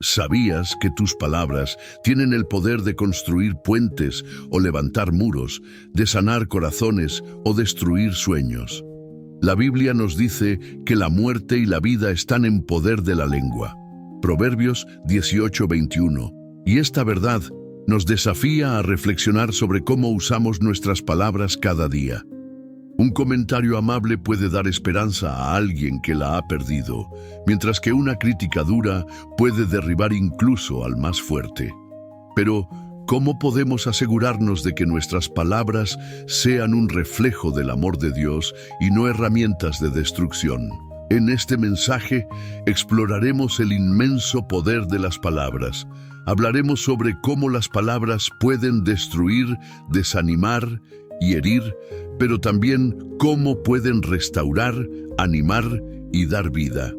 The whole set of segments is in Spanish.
¿Sabías que tus palabras tienen el poder de construir puentes o levantar muros, de sanar corazones o destruir sueños? La Biblia nos dice que la muerte y la vida están en poder de la lengua. Proverbios 18:21. Y esta verdad nos desafía a reflexionar sobre cómo usamos nuestras palabras cada día. Un comentario amable puede dar esperanza a alguien que la ha perdido, mientras que una crítica dura puede derribar incluso al más fuerte. Pero, ¿cómo podemos asegurarnos de que nuestras palabras sean un reflejo del amor de Dios y no herramientas de destrucción? En este mensaje exploraremos el inmenso poder de las palabras. Hablaremos sobre cómo las palabras pueden destruir, desanimar y herir, pero también cómo pueden restaurar, animar y dar vida.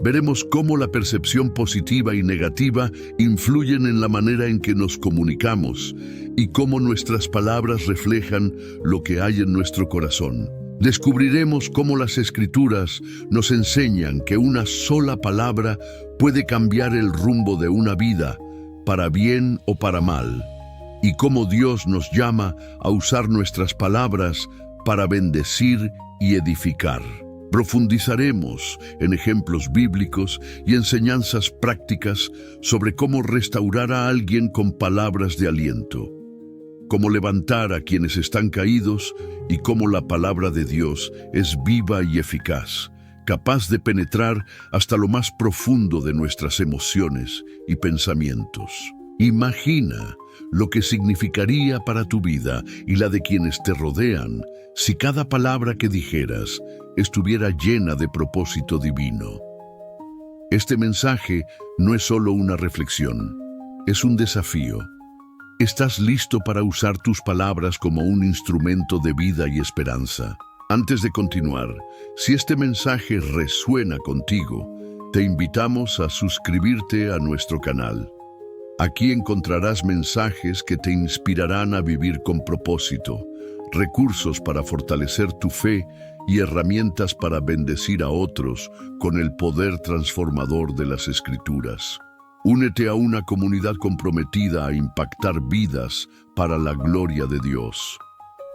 Veremos cómo la percepción positiva y negativa influyen en la manera en que nos comunicamos y cómo nuestras palabras reflejan lo que hay en nuestro corazón. Descubriremos cómo las Escrituras nos enseñan que una sola palabra puede cambiar el rumbo de una vida, para bien o para mal, y cómo Dios nos llama a usar nuestras palabras para bendecir y edificar. Profundizaremos en ejemplos bíblicos y enseñanzas prácticas sobre cómo restaurar a alguien con palabras de aliento, cómo levantar a quienes están caídos y cómo la palabra de Dios es viva y eficaz, capaz de penetrar hasta lo más profundo de nuestras emociones y pensamientos. Imagina lo que significaría para tu vida y la de quienes te rodean si cada palabra que dijeras estuviera llena de propósito divino. Este mensaje no es solo una reflexión, es un desafío. ¿Estás listo para usar tus palabras como un instrumento de vida y esperanza? Antes de continuar, si este mensaje resuena contigo, te invitamos a suscribirte a nuestro canal. Aquí encontrarás mensajes que te inspirarán a vivir con propósito, recursos para fortalecer tu fe y herramientas para bendecir a otros con el poder transformador de las Escrituras. Únete a una comunidad comprometida a impactar vidas para la gloria de Dios.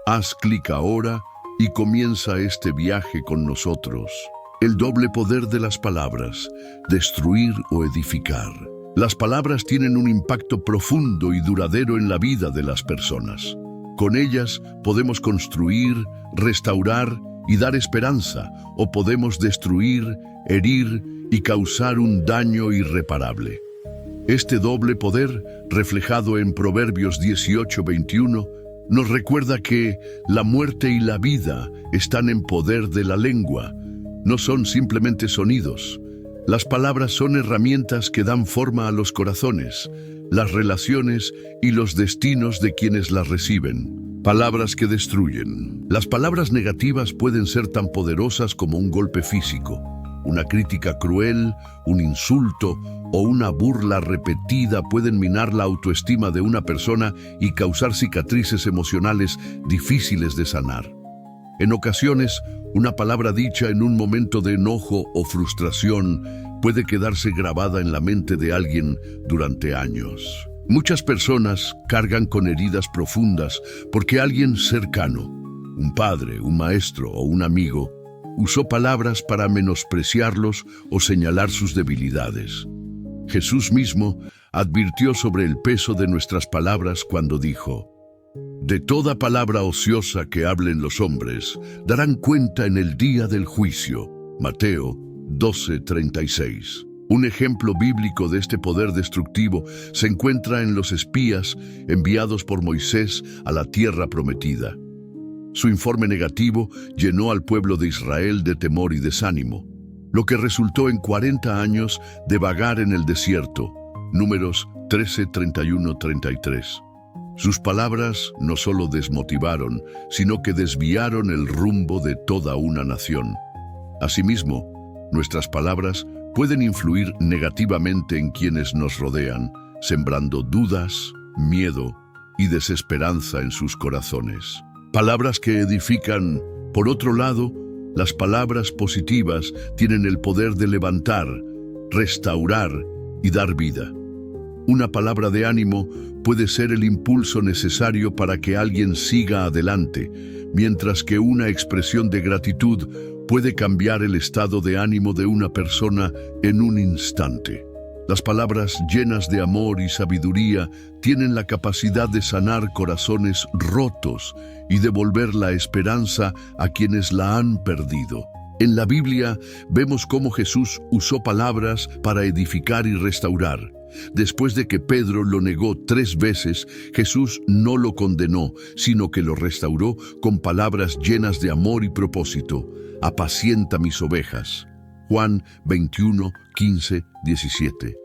Haz clic ahora y comienza este viaje con nosotros. El doble poder de las palabras, destruir o edificar. Las palabras tienen un impacto profundo y duradero en la vida de las personas. Con ellas podemos construir, restaurar y dar esperanza, o podemos destruir, herir y causar un daño irreparable. Este doble poder, reflejado en Proverbios 18:21, nos recuerda que la muerte y la vida están en poder de la lengua. No son simplemente sonidos. Las palabras son herramientas que dan forma a los corazones, las relaciones y los destinos de quienes las reciben. Palabras que destruyen. Las palabras negativas pueden ser tan poderosas como un golpe físico, una crítica cruel, un insulto o una burla repetida pueden minar la autoestima de una persona y causar cicatrices emocionales difíciles de sanar. En ocasiones, una palabra dicha en un momento de enojo o frustración puede quedarse grabada en la mente de alguien durante años. Muchas personas cargan con heridas profundas porque alguien cercano, un padre, un maestro o un amigo, usó palabras para menospreciarlos o señalar sus debilidades. Jesús mismo advirtió sobre el peso de nuestras palabras cuando dijo: «De toda palabra ociosa que hablen los hombres, darán cuenta en el día del juicio». Mateo 12:36. Un ejemplo bíblico de este poder destructivo se encuentra en los espías enviados por Moisés a la tierra prometida. Su informe negativo llenó al pueblo de Israel de temor y desánimo, lo que resultó en 40 años de vagar en el desierto. Números 13:31-33. Sus palabras no solo desmotivaron, sino que desviaron el rumbo de toda una nación. Asimismo, nuestras palabras pueden influir negativamente en quienes nos rodean, sembrando dudas, miedo y desesperanza en sus corazones. Palabras que edifican. Por otro lado, las palabras positivas tienen el poder de levantar, restaurar y dar vida. Una palabra de ánimo puede ser el impulso necesario para que alguien siga adelante, mientras que una expresión de gratitud puede cambiar el estado de ánimo de una persona en un instante. Las palabras llenas de amor y sabiduría tienen la capacidad de sanar corazones rotos y devolver la esperanza a quienes la han perdido. En la Biblia vemos cómo Jesús usó palabras para edificar y restaurar. Después de que Pedro lo negó 3 veces, Jesús no lo condenó, sino que lo restauró con palabras llenas de amor y propósito. Apacienta mis ovejas. Juan 21, 15, 17.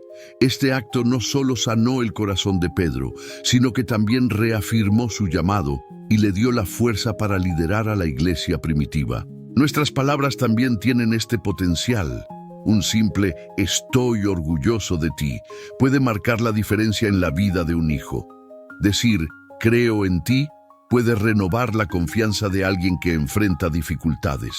Este acto no solo sanó el corazón de Pedro, sino que también reafirmó su llamado y le dio la fuerza para liderar a la iglesia primitiva. Nuestras palabras también tienen este potencial. Un simple "estoy orgulloso de ti" puede marcar la diferencia en la vida de un hijo. Decir "creo en ti" puede renovar la confianza de alguien que enfrenta dificultades.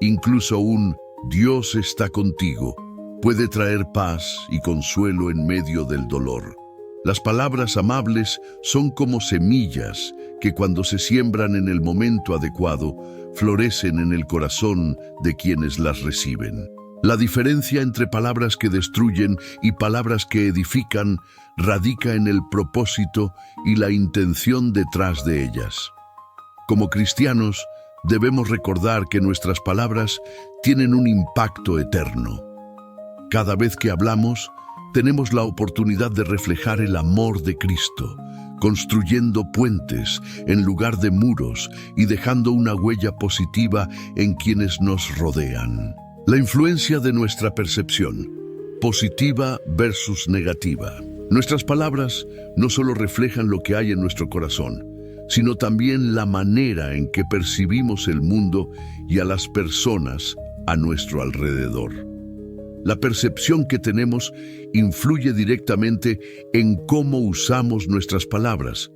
Incluso un "Dios está contigo" puede traer paz y consuelo en medio del dolor. Las palabras amables son como semillas que cuando se siembran en el momento adecuado, florecen en el corazón de quienes las reciben. La diferencia entre palabras que destruyen y palabras que edifican radica en el propósito y la intención detrás de ellas. Como cristianos, debemos recordar que nuestras palabras tienen un impacto eterno. Cada vez que hablamos, tenemos la oportunidad de reflejar el amor de Cristo, construyendo puentes en lugar de muros y dejando una huella positiva en quienes nos rodean. La influencia de nuestra percepción, positiva versus negativa. Nuestras palabras no solo reflejan lo que hay en nuestro corazón, sino también la manera en que percibimos el mundo y a las personas a nuestro alrededor. La percepción que tenemos influye directamente en cómo usamos nuestras palabras.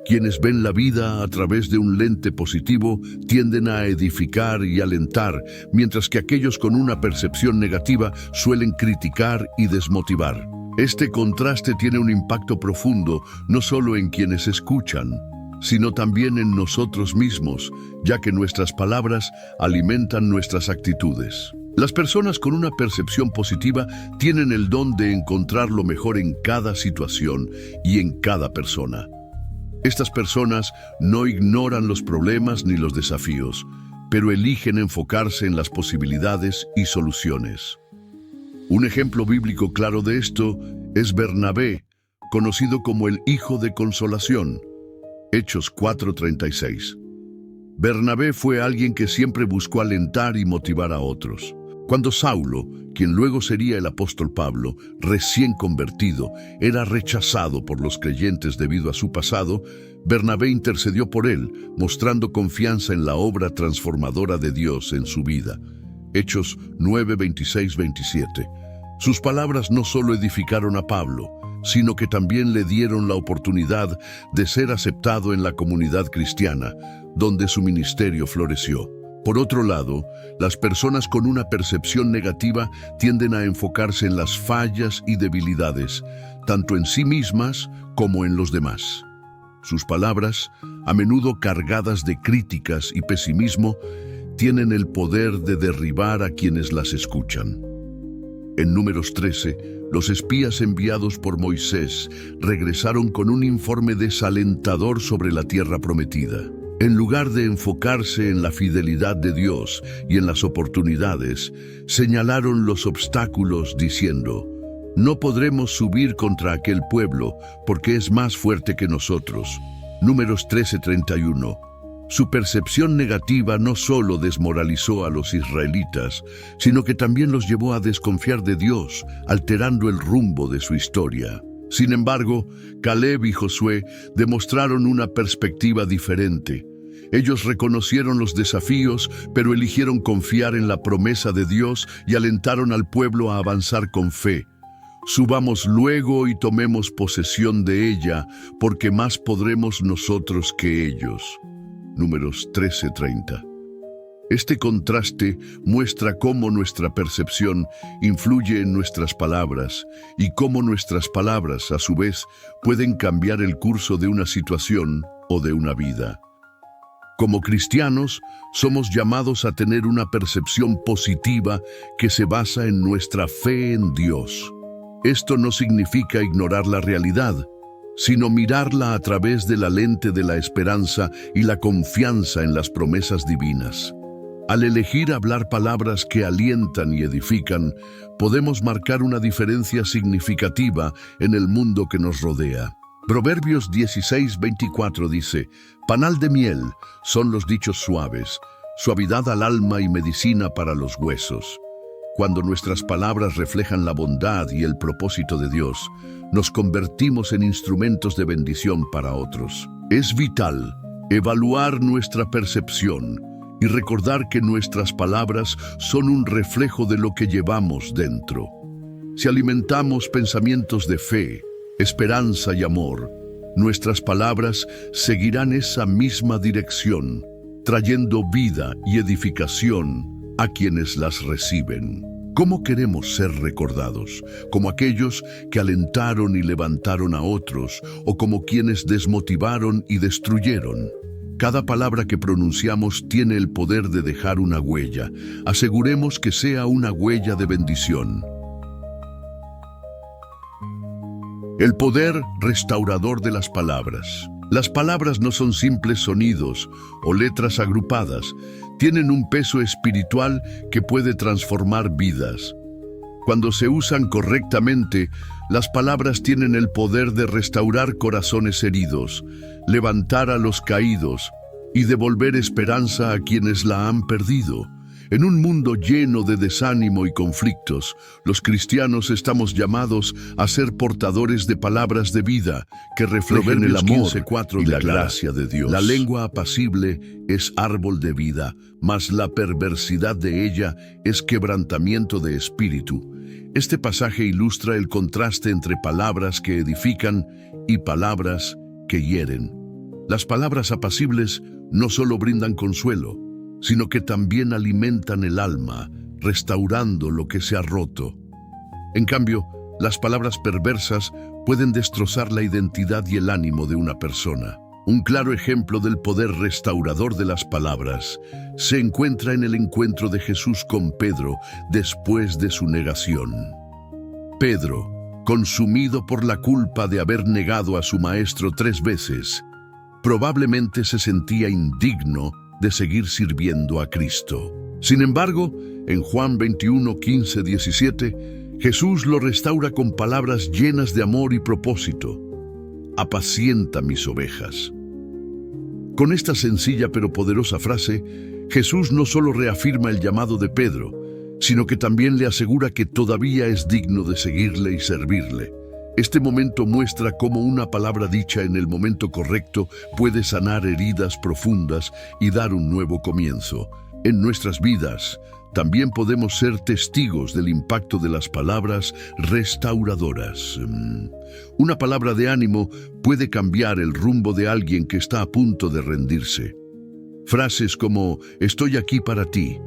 Quienes ven la vida a través de un lente positivo tienden a edificar y alentar, mientras que aquellos con una percepción negativa suelen criticar y desmotivar. Este contraste tiene un impacto profundo no solo en quienes escuchan, sino también en nosotros mismos, ya que nuestras palabras alimentan nuestras actitudes. Las personas con una percepción positiva tienen el don de encontrar lo mejor en cada situación y en cada persona. Estas personas no ignoran los problemas ni los desafíos, pero eligen enfocarse en las posibilidades y soluciones. Un ejemplo bíblico claro de esto es Bernabé, conocido como el Hijo de Consolación. Hechos 4:36. Bernabé fue alguien que siempre buscó alentar y motivar a otros. Cuando Saulo, quien luego sería el apóstol Pablo, recién convertido, era rechazado por los creyentes debido a su pasado, Bernabé intercedió por él, mostrando confianza en la obra transformadora de Dios en su vida. Hechos 9:26-27. Sus palabras no solo edificaron a Pablo, sino que también le dieron la oportunidad de ser aceptado en la comunidad cristiana, donde su ministerio floreció. Por otro lado, las personas con una percepción negativa tienden a enfocarse en las fallas y debilidades, tanto en sí mismas como en los demás. Sus palabras, a menudo cargadas de críticas y pesimismo, tienen el poder de derribar a quienes las escuchan. En Números 13, los espías enviados por Moisés regresaron con un informe desalentador sobre la tierra prometida. En lugar de enfocarse en la fidelidad de Dios y en las oportunidades, señalaron los obstáculos diciendo: "No podremos subir contra aquel pueblo porque es más fuerte que nosotros". Números 13:31. Su percepción negativa no solo desmoralizó a los israelitas, sino que también los llevó a desconfiar de Dios, alterando el rumbo de su historia. Sin embargo, Caleb y Josué demostraron una perspectiva diferente. Ellos reconocieron los desafíos, pero eligieron confiar en la promesa de Dios y alentaron al pueblo a avanzar con fe. Subamos luego y tomemos posesión de ella, porque más podremos nosotros que ellos. Números 13:30. Este contraste muestra cómo nuestra percepción influye en nuestras palabras y cómo nuestras palabras, a su vez, pueden cambiar el curso de una situación o de una vida. Como cristianos, somos llamados a tener una percepción positiva que se basa en nuestra fe en Dios. Esto no significa ignorar la realidad, sino mirarla a través de la lente de la esperanza y la confianza en las promesas divinas. Al elegir hablar palabras que alientan y edifican, podemos marcar una diferencia significativa en el mundo que nos rodea. Proverbios 16:24 dice: «Panal de miel son los dichos suaves, suavidad al alma y medicina para los huesos». Cuando nuestras palabras reflejan la bondad y el propósito de Dios, nos convertimos en instrumentos de bendición para otros. Es vital evaluar nuestra percepción y recordar que nuestras palabras son un reflejo de lo que llevamos dentro. Si alimentamos pensamientos de fe, esperanza y amor, nuestras palabras seguirán esa misma dirección, trayendo vida y edificación a quienes las reciben. ¿Cómo queremos ser recordados? ¿Como aquellos que alentaron y levantaron a otros, o como quienes desmotivaron y destruyeron? Cada palabra que pronunciamos tiene el poder de dejar una huella. Aseguremos que sea una huella de bendición. El poder restaurador de las palabras. Las palabras no son simples sonidos o letras agrupadas, tienen un peso espiritual que puede transformar vidas. Cuando se usan correctamente, las palabras tienen el poder de restaurar corazones heridos, levantar a los caídos y devolver esperanza a quienes la han perdido. En un mundo lleno de desánimo y conflictos, los cristianos estamos llamados a ser portadores de palabras de vida que reflejen el amor y la gracia de Dios. La lengua apacible es árbol de vida, mas la perversidad de ella es quebrantamiento de espíritu. Este pasaje ilustra el contraste entre palabras que edifican y palabras que hieren. Las palabras apacibles no solo brindan consuelo, sino que también alimentan el alma, restaurando lo que se ha roto. En cambio, las palabras perversas pueden destrozar la identidad y el ánimo de una persona. Un claro ejemplo del poder restaurador de las palabras se encuentra en el encuentro de Jesús con Pedro después de su negación. Pedro, consumido por la culpa de haber negado a su maestro 3 veces, probablemente se sentía indigno de seguir sirviendo a Cristo. Sin embargo, en Juan 21:15-17, Jesús lo restaura con palabras llenas de amor y propósito. «Apacienta mis ovejas». Con esta sencilla pero poderosa frase, Jesús no solo reafirma el llamado de Pedro, sino que también le asegura que todavía es digno de seguirle y servirle. Este momento muestra cómo una palabra dicha en el momento correcto puede sanar heridas profundas y dar un nuevo comienzo. En nuestras vidas, también podemos ser testigos del impacto de las palabras restauradoras. Una palabra de ánimo puede cambiar el rumbo de alguien que está a punto de rendirse. Frases como «Estoy aquí para ti»,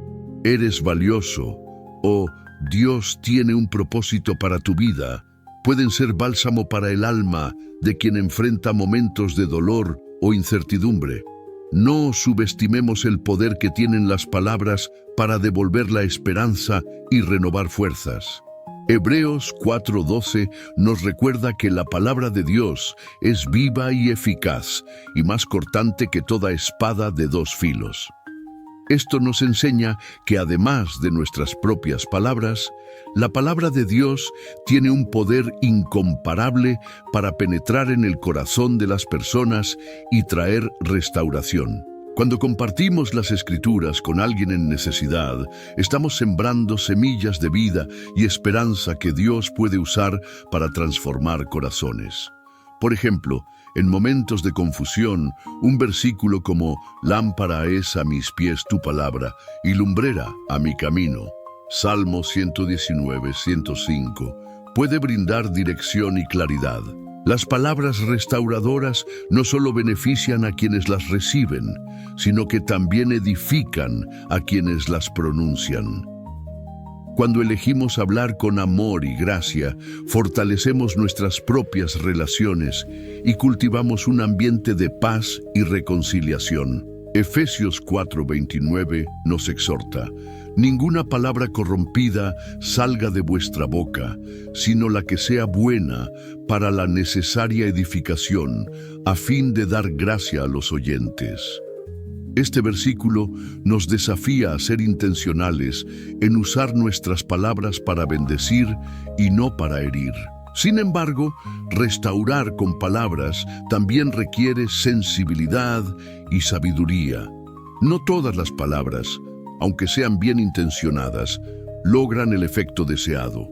«Eres valioso» o «Dios tiene un propósito para tu vida» pueden ser bálsamo para el alma de quien enfrenta momentos de dolor o incertidumbre. No subestimemos el poder que tienen las palabras para devolver la esperanza y renovar fuerzas. Hebreos 4:12 nos recuerda que la palabra de Dios es viva y eficaz, y más cortante que toda espada de 2 filos. Esto nos enseña que además de nuestras propias palabras, la palabra de Dios tiene un poder incomparable para penetrar en el corazón de las personas y traer restauración. Cuando compartimos las Escrituras con alguien en necesidad, estamos sembrando semillas de vida y esperanza que Dios puede usar para transformar corazones. Por ejemplo, en momentos de confusión, un versículo como «Lámpara es a mis pies tu palabra y lumbrera a mi camino», Salmo 119:105, puede brindar dirección y claridad. Las palabras restauradoras no solo benefician a quienes las reciben, sino que también edifican a quienes las pronuncian. Cuando elegimos hablar con amor y gracia, fortalecemos nuestras propias relaciones y cultivamos un ambiente de paz y reconciliación. Efesios 4:29 nos exhorta: ninguna palabra corrompida salga de vuestra boca, sino la que sea buena para la necesaria edificación, a fin de dar gracia a los oyentes. Este versículo nos desafía a ser intencionales en usar nuestras palabras para bendecir y no para herir. Sin embargo, restaurar con palabras también requiere sensibilidad y sabiduría. No todas las palabras, aunque sean bien intencionadas, logran el efecto deseado.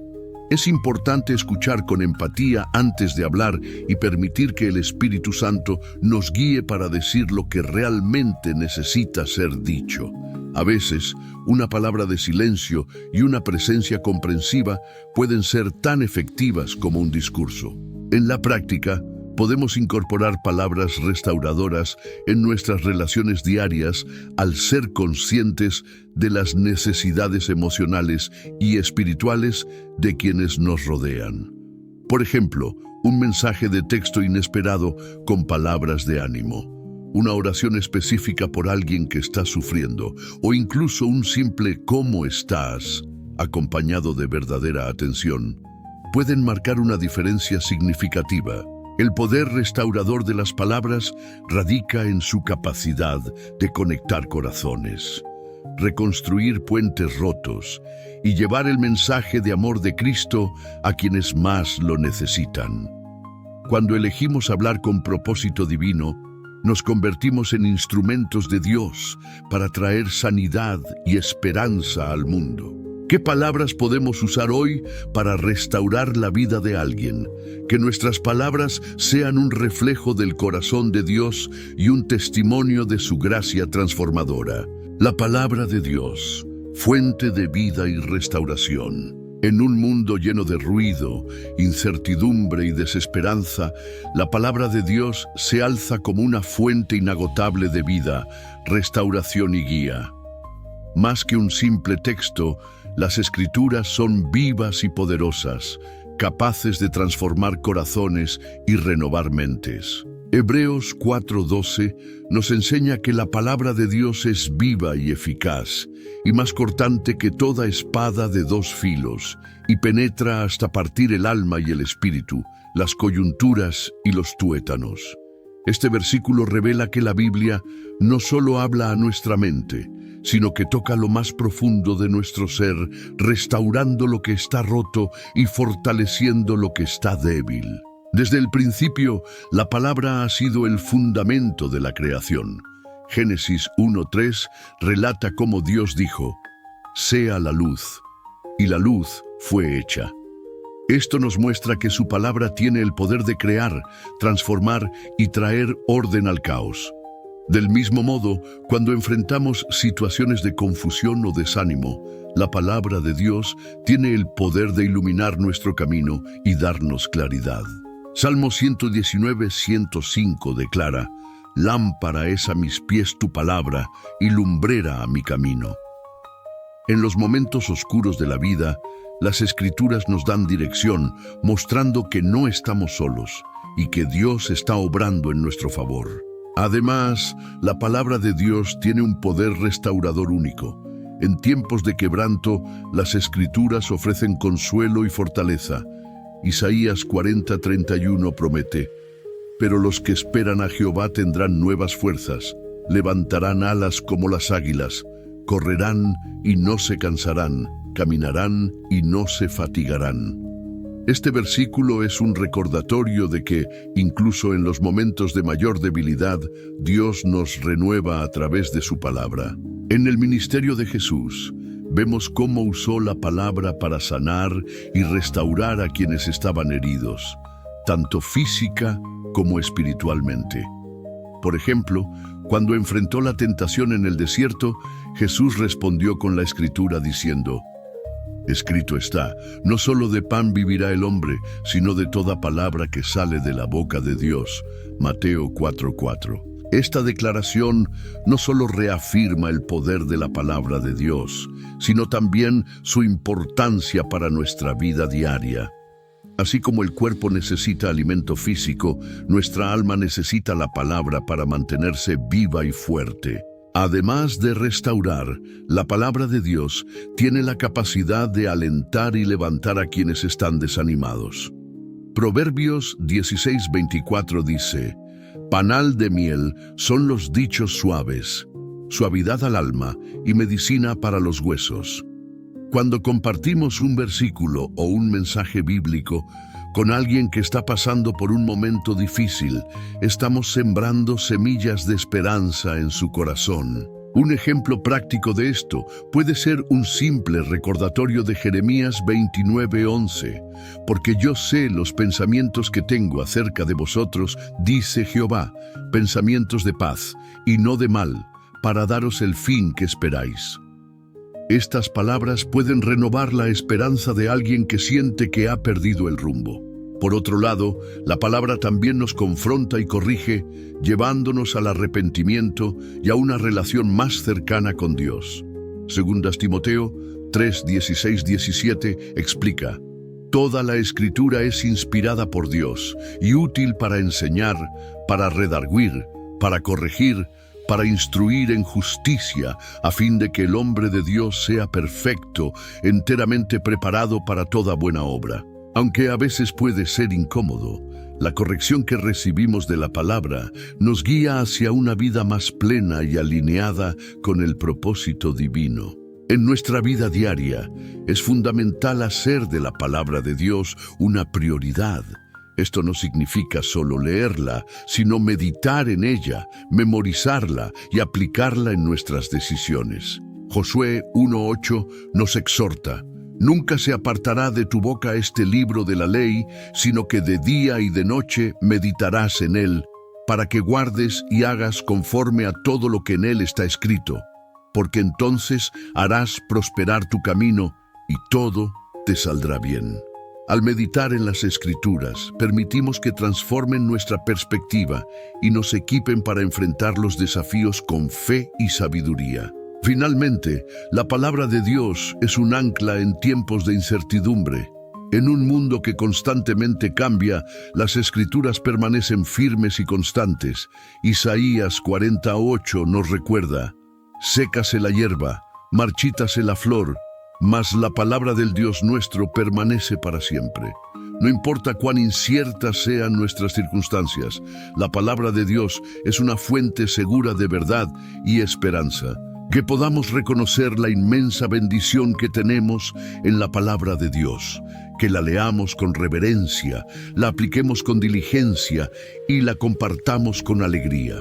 Es importante escuchar con empatía antes de hablar y permitir que el Espíritu Santo nos guíe para decir lo que realmente necesita ser dicho. A veces, una palabra de silencio y una presencia comprensiva pueden ser tan efectivas como un discurso. En la práctica, podemos incorporar palabras restauradoras en nuestras relaciones diarias al ser conscientes de las necesidades emocionales y espirituales de quienes nos rodean. Por ejemplo, un mensaje de texto inesperado con palabras de ánimo, una oración específica por alguien que está sufriendo, o incluso un simple ¿cómo estás?, acompañado de verdadera atención, pueden marcar una diferencia significativa. El poder restaurador de las palabras radica en su capacidad de conectar corazones, reconstruir puentes rotos y llevar el mensaje de amor de Cristo a quienes más lo necesitan. Cuando elegimos hablar con propósito divino, nos convertimos en instrumentos de Dios para traer sanidad y esperanza al mundo. ¿Qué palabras podemos usar hoy para restaurar la vida de alguien? Que nuestras palabras sean un reflejo del corazón de Dios y un testimonio de su gracia transformadora. La palabra de Dios, fuente de vida y restauración. En un mundo lleno de ruido, incertidumbre y desesperanza, la palabra de Dios se alza como una fuente inagotable de vida, restauración y guía. Más que un simple texto, las Escrituras son vivas y poderosas, capaces de transformar corazones y renovar mentes. Hebreos 4:12 nos enseña que la palabra de Dios es viva y eficaz, y más cortante que toda espada de dos filos, y penetra hasta partir el alma y el espíritu, las coyunturas y los tuétanos. Este versículo revela que la Biblia no solo habla a nuestra mente, sino que toca lo más profundo de nuestro ser, restaurando lo que está roto y fortaleciendo lo que está débil. Desde el principio, la palabra ha sido el fundamento de la creación. Génesis 1:3 relata cómo Dios dijo: «Sea la luz», y la luz fue hecha. Esto nos muestra que su palabra tiene el poder de crear, transformar y traer orden al caos. Del mismo modo, cuando enfrentamos situaciones de confusión o desánimo, la palabra de Dios tiene el poder de iluminar nuestro camino y darnos claridad. Salmo 119:105 declara: «Lámpara es a mis pies tu palabra y lumbrera a mi camino». En los momentos oscuros de la vida, las Escrituras nos dan dirección, mostrando que no estamos solos y que Dios está obrando en nuestro favor. Además, la palabra de Dios tiene un poder restaurador único. En tiempos de quebranto, las Escrituras ofrecen consuelo y fortaleza. Isaías 40:31 promete: «Pero los que esperan a Jehová tendrán nuevas fuerzas, levantarán alas como las águilas, correrán y no se cansarán, caminarán y no se fatigarán». Este versículo es un recordatorio de que, incluso en los momentos de mayor debilidad, Dios nos renueva a través de su palabra. En el ministerio de Jesús, vemos cómo usó la palabra para sanar y restaurar a quienes estaban heridos, tanto física como espiritualmente. Por ejemplo, cuando enfrentó la tentación en el desierto, Jesús respondió con la Escritura diciendo: Escrito está, no solo de pan vivirá el hombre, sino de toda palabra que sale de la boca de Dios. Mateo 4:4. Esta declaración no solo reafirma el poder de la palabra de Dios, sino también su importancia para nuestra vida diaria. Así como el cuerpo necesita alimento físico, nuestra alma necesita la palabra para mantenerse viva y fuerte. Además de restaurar, la palabra de Dios tiene la capacidad de alentar y levantar a quienes están desanimados. Proverbios 16:24 dice: Panal de miel son los dichos suaves, suavidad al alma y medicina para los huesos. Cuando compartimos un versículo o un mensaje bíblico con alguien que está pasando por un momento difícil, estamos sembrando semillas de esperanza en su corazón. Un ejemplo práctico de esto puede ser un simple recordatorio de Jeremías 29:11. Porque yo sé los pensamientos que tengo acerca de vosotros, dice Jehová, pensamientos de paz y no de mal, para daros el fin que esperáis. Estas palabras pueden renovar la esperanza de alguien que siente que ha perdido el rumbo. Por otro lado, la palabra también nos confronta y corrige, llevándonos al arrepentimiento y a una relación más cercana con Dios. Segundas Timoteo 3:16-17 explica: Toda la Escritura es inspirada por Dios y útil para enseñar, para redarguir, para corregir, para instruir en justicia, a fin de que el hombre de Dios sea perfecto, enteramente preparado para toda buena obra. Aunque a veces puede ser incómodo, la corrección que recibimos de la palabra nos guía hacia una vida más plena y alineada con el propósito divino. En nuestra vida diaria, es fundamental hacer de la palabra de Dios una prioridad. Esto no significa solo leerla, sino meditar en ella, memorizarla y aplicarla en nuestras decisiones. Josué 1:8 nos exhorta: Nunca se apartará de tu boca este libro de la ley, sino que de día y de noche meditarás en él, para que guardes y hagas conforme a todo lo que en él está escrito, porque entonces harás prosperar tu camino y todo te saldrá bien. Al meditar en las Escrituras, permitimos que transformen nuestra perspectiva y nos equipen para enfrentar los desafíos con fe y sabiduría. Finalmente, la palabra de Dios es un ancla en tiempos de incertidumbre. En un mundo que constantemente cambia, las Escrituras permanecen firmes y constantes. Isaías 40:8 nos recuerda: Sécase la hierba, marchítase la flor, mas la palabra del Dios nuestro permanece para siempre. No importa cuán inciertas sean nuestras circunstancias, la palabra de Dios es una fuente segura de verdad y esperanza. Que podamos reconocer la inmensa bendición que tenemos en la palabra de Dios, que la leamos con reverencia, la apliquemos con diligencia y la compartamos con alegría.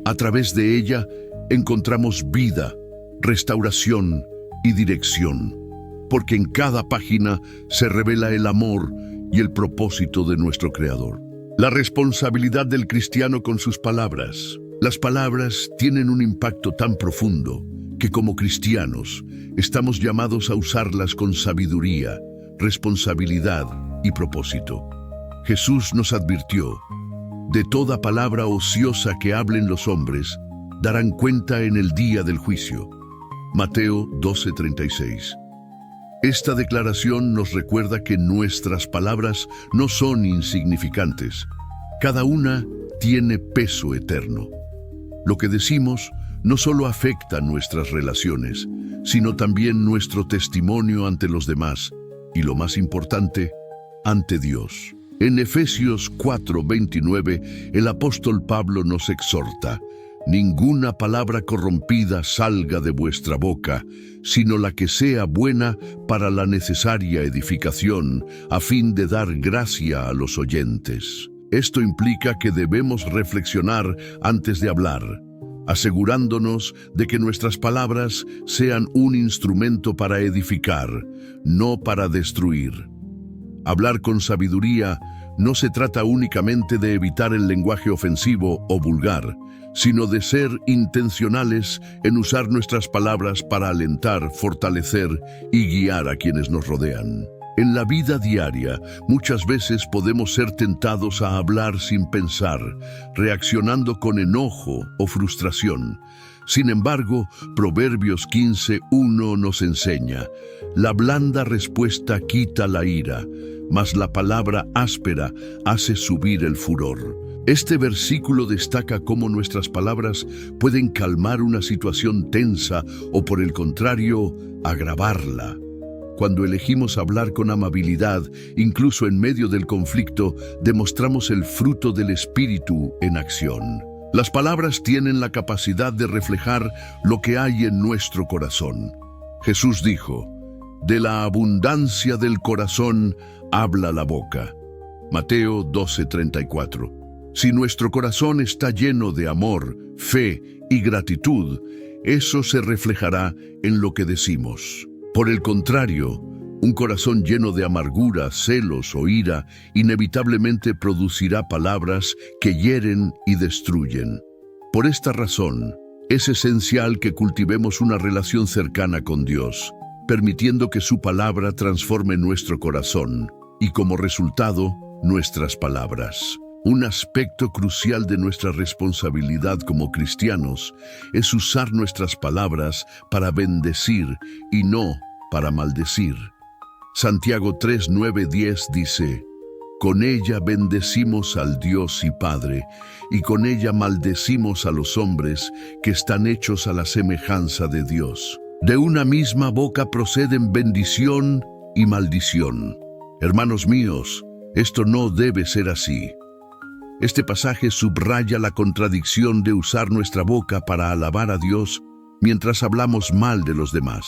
A través de ella encontramos vida, restauración y dirección, porque en cada página se revela el amor y el propósito de nuestro Creador. La responsabilidad del cristiano con sus palabras. Las palabras tienen un impacto tan profundo que como cristianos estamos llamados a usarlas con sabiduría, responsabilidad y propósito. Jesús nos advirtió: de toda palabra ociosa que hablen los hombres, darán cuenta en el día del juicio. Mateo 12:36. Esta declaración nos recuerda que nuestras palabras no son insignificantes. Cada una tiene peso eterno. Lo que decimos no solo afecta nuestras relaciones, sino también nuestro testimonio ante los demás y, lo más importante, ante Dios. En Efesios 4:29, el apóstol Pablo nos exhorta: Ninguna palabra corrompida salga de vuestra boca, sino la que sea buena para la necesaria edificación, a fin de dar gracia a los oyentes. Esto implica que debemos reflexionar antes de hablar, asegurándonos de que nuestras palabras sean un instrumento para edificar, no para destruir. Hablar con sabiduría no se trata únicamente de evitar el lenguaje ofensivo o vulgar, sino de ser intencionales en usar nuestras palabras para alentar, fortalecer y guiar a quienes nos rodean. En la vida diaria, muchas veces podemos ser tentados a hablar sin pensar, reaccionando con enojo o frustración. Sin embargo, Proverbios 15:1 nos enseña: la blanda respuesta quita la ira, mas la palabra áspera hace subir el furor. Este versículo destaca cómo nuestras palabras pueden calmar una situación tensa o, por el contrario, agravarla. Cuando elegimos hablar con amabilidad, incluso en medio del conflicto, demostramos el fruto del Espíritu en acción. Las palabras tienen la capacidad de reflejar lo que hay en nuestro corazón. Jesús dijo: de la abundancia del corazón habla la boca. Mateo 12:34. Si nuestro corazón está lleno de amor, fe y gratitud, eso se reflejará en lo que decimos. Por el contrario, un corazón lleno de amargura, celos o ira inevitablemente producirá palabras que hieren y destruyen. Por esta razón, es esencial que cultivemos una relación cercana con Dios, permitiendo que su palabra transforme nuestro corazón y, como resultado, nuestras palabras. Un aspecto crucial de nuestra responsabilidad como cristianos es usar nuestras palabras para bendecir y no para maldecir. Santiago 3:9-10 dice: con ella bendecimos al Dios y Padre, y con ella maldecimos a los hombres que están hechos a la semejanza de Dios. De una misma boca proceden bendición y maldición. Hermanos míos, esto no debe ser así. Este pasaje subraya la contradicción de usar nuestra boca para alabar a Dios mientras hablamos mal de los demás.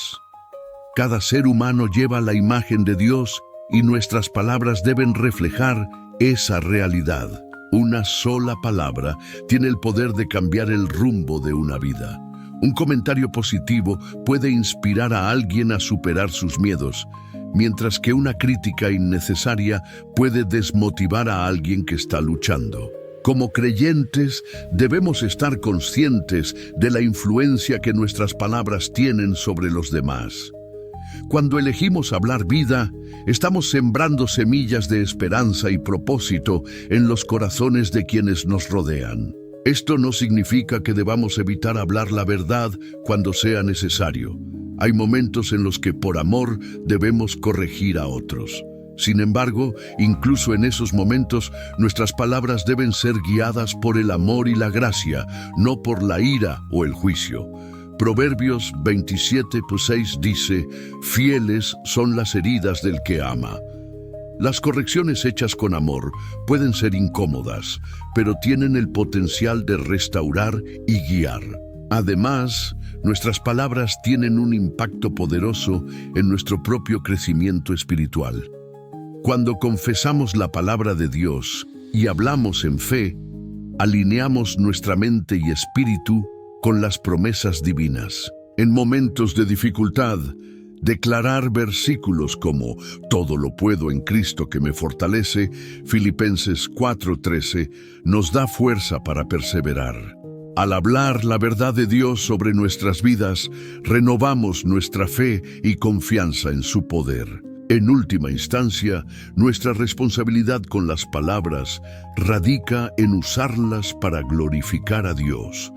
Cada ser humano lleva la imagen de Dios y nuestras palabras deben reflejar esa realidad. Una sola palabra tiene el poder de cambiar el rumbo de una vida. Un comentario positivo puede inspirar a alguien a superar sus miedos, mientras que una crítica innecesaria puede desmotivar a alguien que está luchando. Como creyentes, debemos estar conscientes de la influencia que nuestras palabras tienen sobre los demás. Cuando elegimos hablar vida, estamos sembrando semillas de esperanza y propósito en los corazones de quienes nos rodean. Esto no significa que debamos evitar hablar la verdad cuando sea necesario. Hay momentos en los que por amor debemos corregir a otros. Sin embargo, incluso en esos momentos, nuestras palabras deben ser guiadas por el amor y la gracia, no por la ira o el juicio. Proverbios 27:6 dice: fieles son las heridas del que ama. Las correcciones hechas con amor pueden ser incómodas, pero tienen el potencial de restaurar y guiar. Además, nuestras palabras tienen un impacto poderoso en nuestro propio crecimiento espiritual. Cuando confesamos la palabra de Dios y hablamos en fe, alineamos nuestra mente y espíritu con las promesas divinas. En momentos de dificultad, declarar versículos como «Todo lo puedo en Cristo que me fortalece», Filipenses 4:13, nos da fuerza para perseverar. Al hablar la verdad de Dios sobre nuestras vidas, renovamos nuestra fe y confianza en su poder. En última instancia, nuestra responsabilidad con las palabras radica en usarlas para glorificar a Dios.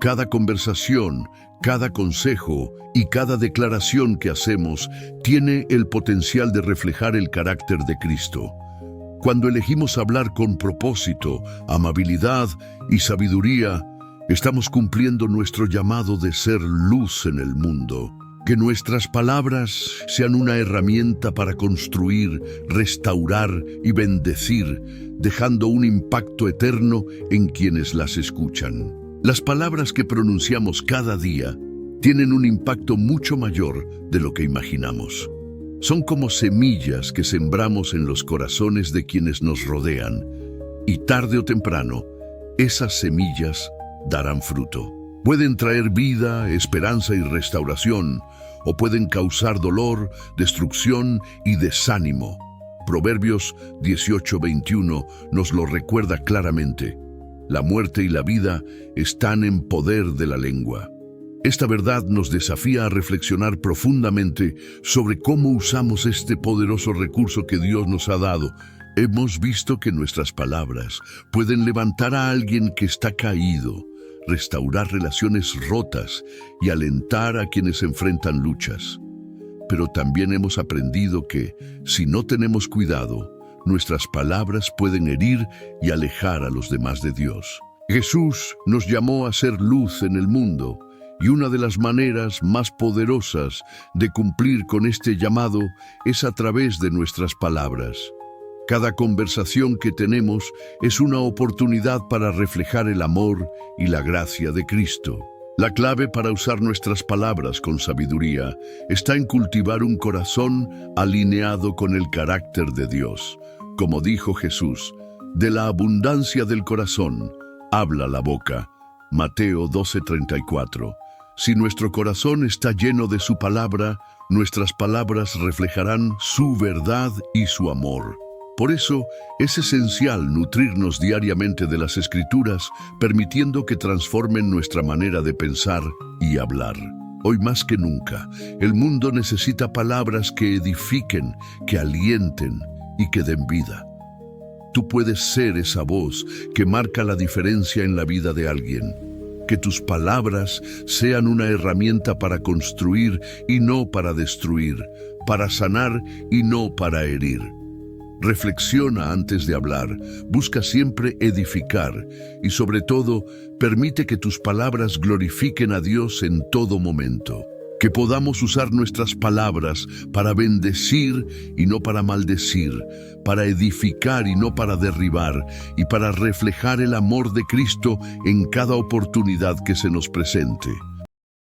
Cada conversación, cada consejo y cada declaración que hacemos tiene el potencial de reflejar el carácter de Cristo. Cuando elegimos hablar con propósito, amabilidad y sabiduría, estamos cumpliendo nuestro llamado de ser luz en el mundo. Que nuestras palabras sean una herramienta para construir, restaurar y bendecir, dejando un impacto eterno en quienes las escuchan. Las palabras que pronunciamos cada día tienen un impacto mucho mayor de lo que imaginamos. Son como semillas que sembramos en los corazones de quienes nos rodean, y tarde o temprano, esas semillas darán fruto. Pueden traer vida, esperanza y restauración, o pueden causar dolor, destrucción y desánimo. Proverbios 18:21 nos lo recuerda claramente. la muerte y la vida están en poder de la lengua. Esta verdad nos desafía a reflexionar profundamente sobre cómo usamos este poderoso recurso que Dios nos ha dado. Hemos visto que nuestras palabras pueden levantar a alguien que está caído, restaurar relaciones rotas y alentar a quienes enfrentan luchas. Pero también hemos aprendido que, si no tenemos cuidado, nuestras palabras pueden herir y alejar a los demás de Dios. Jesús nos llamó a ser luz en el mundo, y una de las maneras más poderosas de cumplir con este llamado es a través de nuestras palabras. Cada conversación que tenemos es una oportunidad para reflejar el amor y la gracia de Cristo. La clave para usar nuestras palabras con sabiduría está en cultivar un corazón alineado con el carácter de Dios. Como dijo Jesús, de la abundancia del corazón habla la boca. Mateo 12:34. Si nuestro corazón está lleno de su palabra, nuestras palabras reflejarán su verdad y su amor. Por eso, es esencial nutrirnos diariamente de las Escrituras, permitiendo que transformen nuestra manera de pensar y hablar. Hoy más que nunca, el mundo necesita palabras que edifiquen, que alienten y que den vida. Tú puedes ser esa voz que marca la diferencia en la vida de alguien. Que tus palabras sean una herramienta para construir y no para destruir, para sanar y no para herir. Reflexiona antes de hablar, busca siempre edificar y sobre todo, permite que tus palabras glorifiquen a Dios en todo momento. Que podamos usar nuestras palabras para bendecir y no para maldecir, para edificar y no para derribar, y para reflejar el amor de Cristo en cada oportunidad que se nos presente.